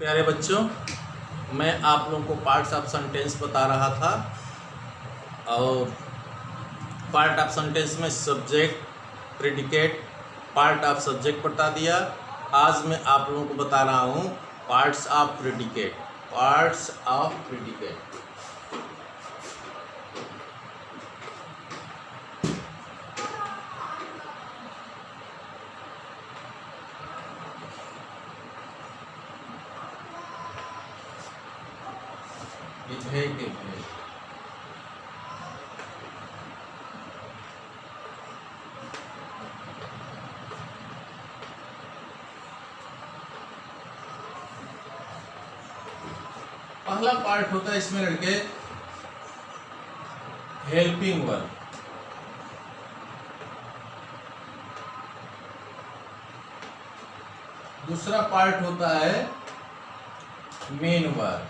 प्यारे बच्चों, मैं आप लोगों को पार्ट्स ऑफ सेंटेंस बता रहा था और पार्ट ऑफ सेंटेंस में subject, predicate, part of subject बता दिया। आज मैं आप लोगों को बता रहा हूँ parts of predicate. Parts of predicate. पहला पार्ट होता है इसमें लड़के हेल्पिंग वर्ब। दूसरा पार्ट होता है मेन वर्ब।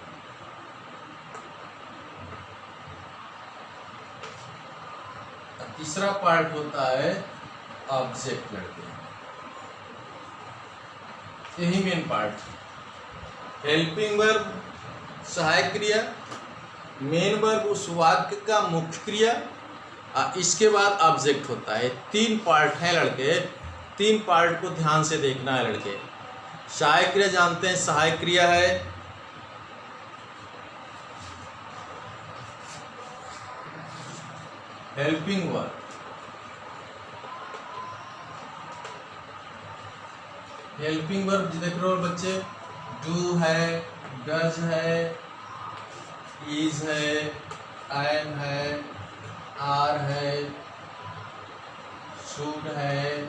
तीसरा पार्ट होता है ऑब्जेक्ट लड़के। यही मेन पार्ट। हेल्पिंग वर्ब सहायक क्रिया, मेन वर्ब उस वाक्य का मुख्य क्रिया, इसके बाद ऑब्जेक्ट होता है। तीन पार्ट हैं लड़के। तीन पार्ट को ध्यान से देखना है लड़के। सहायक क्रिया जानते हैं, सहायक क्रिया है हेल्पिंग वर्ब। हेल्पिंग वर्ब देख रहे हो बच्चे, डू है, डज है, इज है, एम है, आर है, शुड है,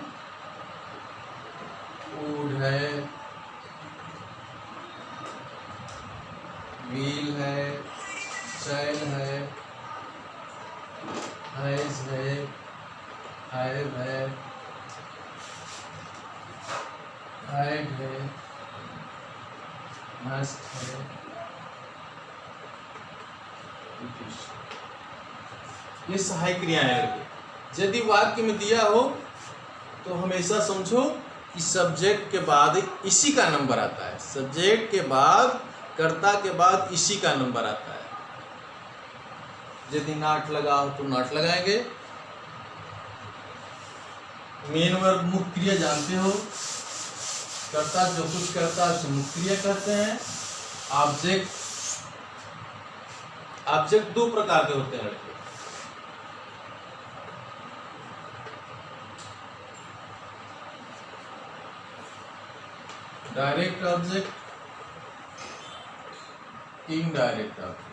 वुड है, विल है, शैल है, हैज है, हैव है, हैड है, मस्ट है, ये सहायक क्रियाएं लड़के। यदि वाक्य में दिया हो तो हमेशा समझो कि सब्जेक्ट के बाद इसी का नंबर आता है। सब्जेक्ट के बाद, कर्ता के बाद इसी का नंबर आता है। यदि नॉट लगा हो तो नॉट लगाएंगे। मेन वर्ब मुख्य क्रिया जानते हो, कर्ता जो कुछ करता है उसे मुख्य क्रिया कहते हैं। ऑब्जेक्ट दो प्रकार के होते हैं लड़के। Direct object, indirect object.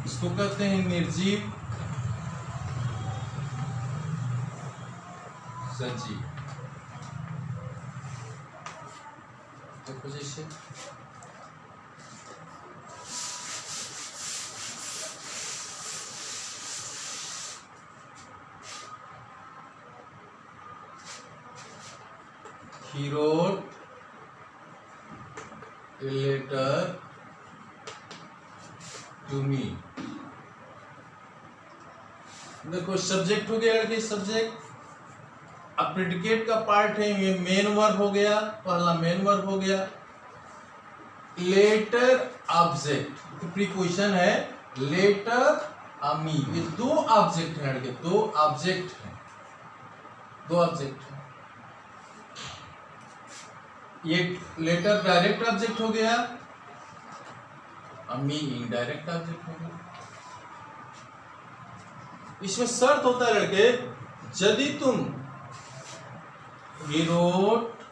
इसको कहते हैं निर्जीव, सजीव। देखो जैसे he wrote a letter to me। देखो सब्जेक्ट हो गया लड़के, सब्जेक्ट। अब प्रेडिकेट का पार्ट है, ये मेन वर्ब हो गया, पहला मेन वर्ब हो गया। लेटर ऑब्जेक्ट प्रीपोजिशन है लेटर मी। ये दो ऑब्जेक्ट है लड़के, दो ऑब्जेक्ट है, दो ऑब्जेक्ट है। ये लेटर डायरेक्ट ऑब्जेक्ट हो गया, मी इनडायरेक्ट ऑब्जेक्ट हो गया। इसमें शर्त होता है लड़के, यदि तुम he wrote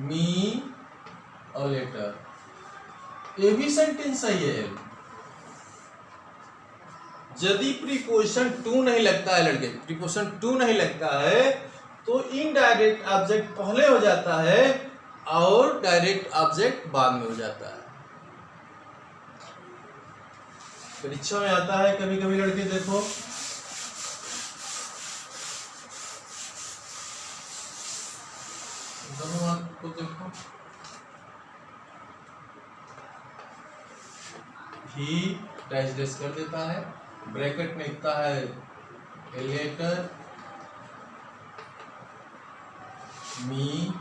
me a letter, ये भी सेंटेंस सही है। यदि प्रीपोजिशन टू नहीं लगता है लड़के, प्रीपोजिशन टू नहीं लगता है तो इनडायरेक्ट ऑब्जेक्ट पहले हो जाता है और डायरेक्ट ऑब्जेक्ट बाद में हो जाता है। परीक्षा में आता है कभी कभी लड़के, देखो दोनों को देखो, ही डैश डैश कर देता है, ब्रैकेट में लिखता है ए लेटर मी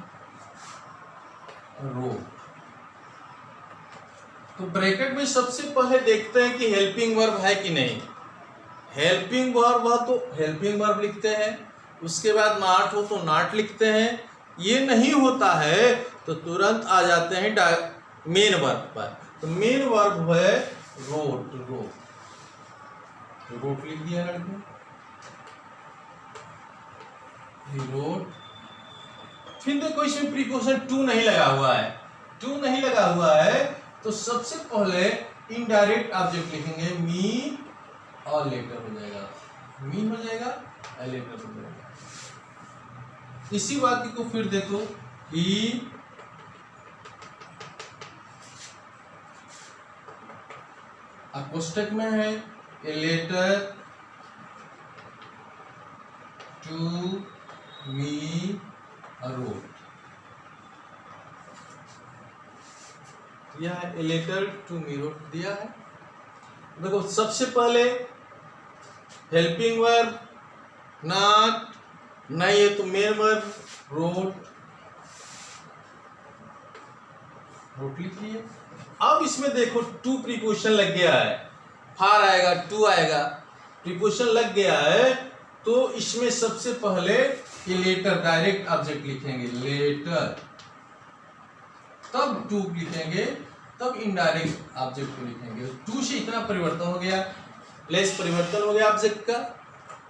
रोट। तो ब्रैकेट में सबसे पहले देखते हैं कि हेल्पिंग वर्ब है कि नहीं। हेल्पिंग वर्ब हो तो हेल्पिंग वर्ब लिखते हैं, उसके बाद नॉट हो तो नॉट लिखते हैं। ये नहीं होता है तो तुरंत आ जाते हैं मेन वर्ब पर। तो मेन वर्ब है रोट। रोट लिख दिया लड़के, रोट। फिर देखो इसमें प्रीपोजिशन टू नहीं लगा हुआ है, टू नहीं लगा हुआ है तो सबसे पहले इनडायरेक्ट ऑब्जेक्ट लिखेंगे, मी और लेटर हो जाएगा, मी हो जाएगा और लेटर हो जाएगा। इसी वाक्य को फिर देखो, ही कोष्टक में है a letter to me wrote, यह a letter to me wrote दिया है। देखो सबसे पहले हेल्पिंग वर्ब नॉट, नहीं है तो मेन वर्ब रोट, रोट लिखिए। अब इसमें देखो टू प्रीपोजिशन लग गया है, फार आएगा टू आएगा, प्रीपोजिशन लग गया है तो इसमें सबसे पहले ये लेटर डायरेक्ट ऑब्जेक्ट लिखेंगे, लेटर, तब टू लिखेंगे, तब इनडायरेक्ट ऑब्जेक्ट को लिखेंगे। टू से इतना परिवर्तन हो गया, लेस परिवर्तन हो गया ऑब्जेक्ट का।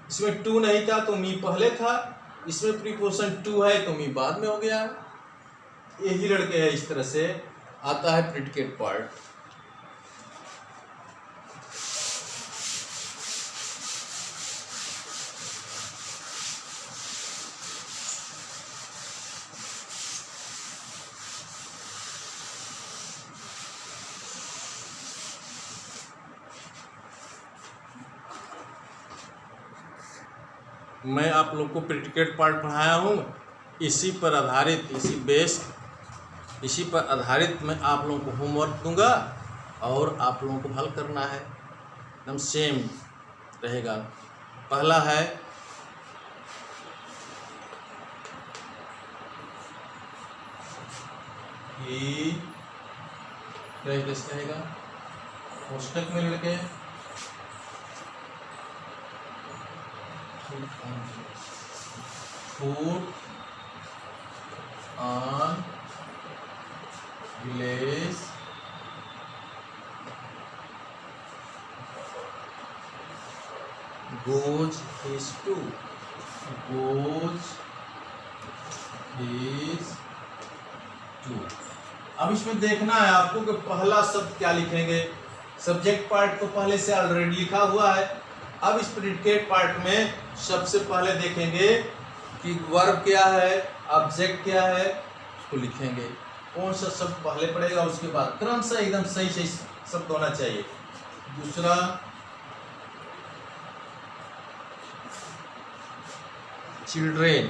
इसमें टू नहीं था तो मी पहले था, इसमें प्रीपोजिशन टू है तो मी बाद में हो गया। यही लड़के है, इस तरह से आता है प्रेडिकेट पार्ट। मैं आप लोग को प्रेडिकेट पार्ट पढ़ाया हूँ, इसी पर आधारित, इसी पर आधारित मैं आप लोगों को होमवर्क दूंगा और आप लोगों को हल करना है, एकदम सेम रहेगा। पहला है ही, रहेगा कोष्टक में लड़के food on village goes his to, goes his to. अब इसमें देखना है आपको कि पहला शब्द क्या लिखेंगे। सब्जेक्ट पार्ट तो पहले से ऑलरेडी लिखा हुआ है, अब इस प्रेडिकेट पार्ट में सबसे पहले देखेंगे कि वर्ब क्या है, ऑब्जेक्ट क्या है, उसको लिखेंगे। कौन सा शब्द पहले पड़ेगा, उसके बाद क्रम से एकदम सही सही शब्द होना चाहिए। दूसरा चिल्ड्रेन,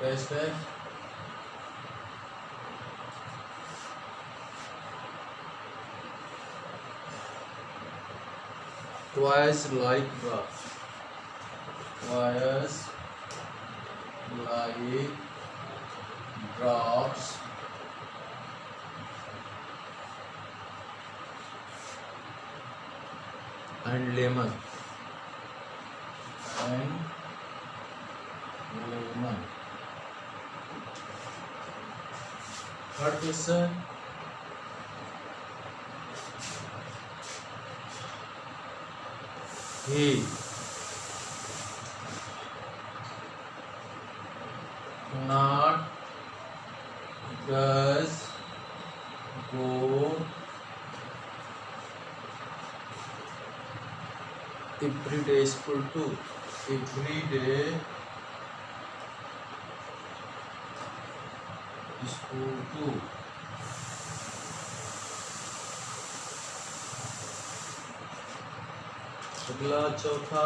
बेस्ट है twice like drops, twice like drops and lemon Third question, he not does go every day school to, every day school to। अगला चौथा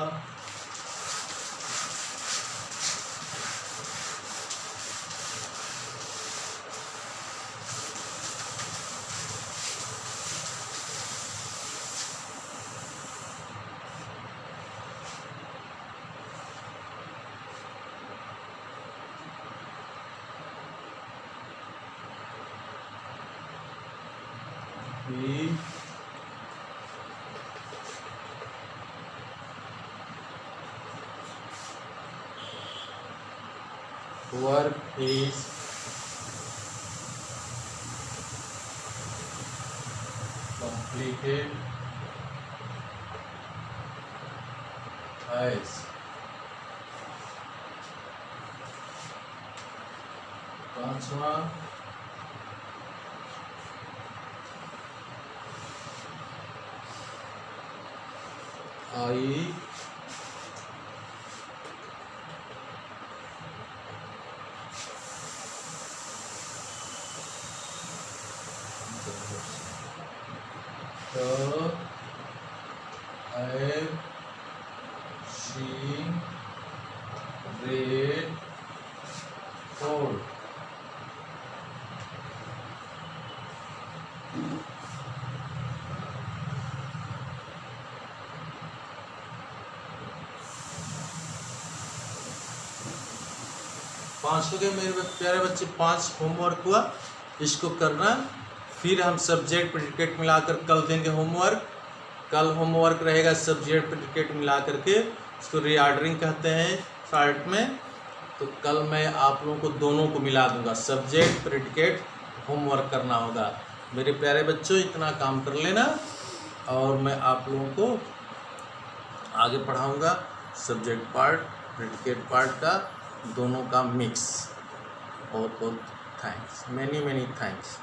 he work is completed as पांचवा I the have she read all पाँच हो गए मेरे प्यारे बच्चे। 5 homework हुआ, इसको करना। फिर हम सब्जेक्ट प्रेडिकेट मिलाकर कल देंगे होमवर्क। कल होमवर्क रहेगा सब्जेक्ट प्रेडिकेट मिला करके, इसको रीऑर्डरिंग कहते हैं शॉर्ट में। तो कल मैं आप लोगों को दोनों को मिला दूंगा, सब्जेक्ट प्रेडिकेट होमवर्क करना होगा। मेरे प्यारे बच्चों इतना काम कर लेना और मैं आप लोगों को आगे पढ़ाऊंगा सब्जेक्ट पार्ट प्रेडिकेट पार्ट का, दोनों का मिक्स। बहुत बहुत थैंक्स, मेनी थैंक्स।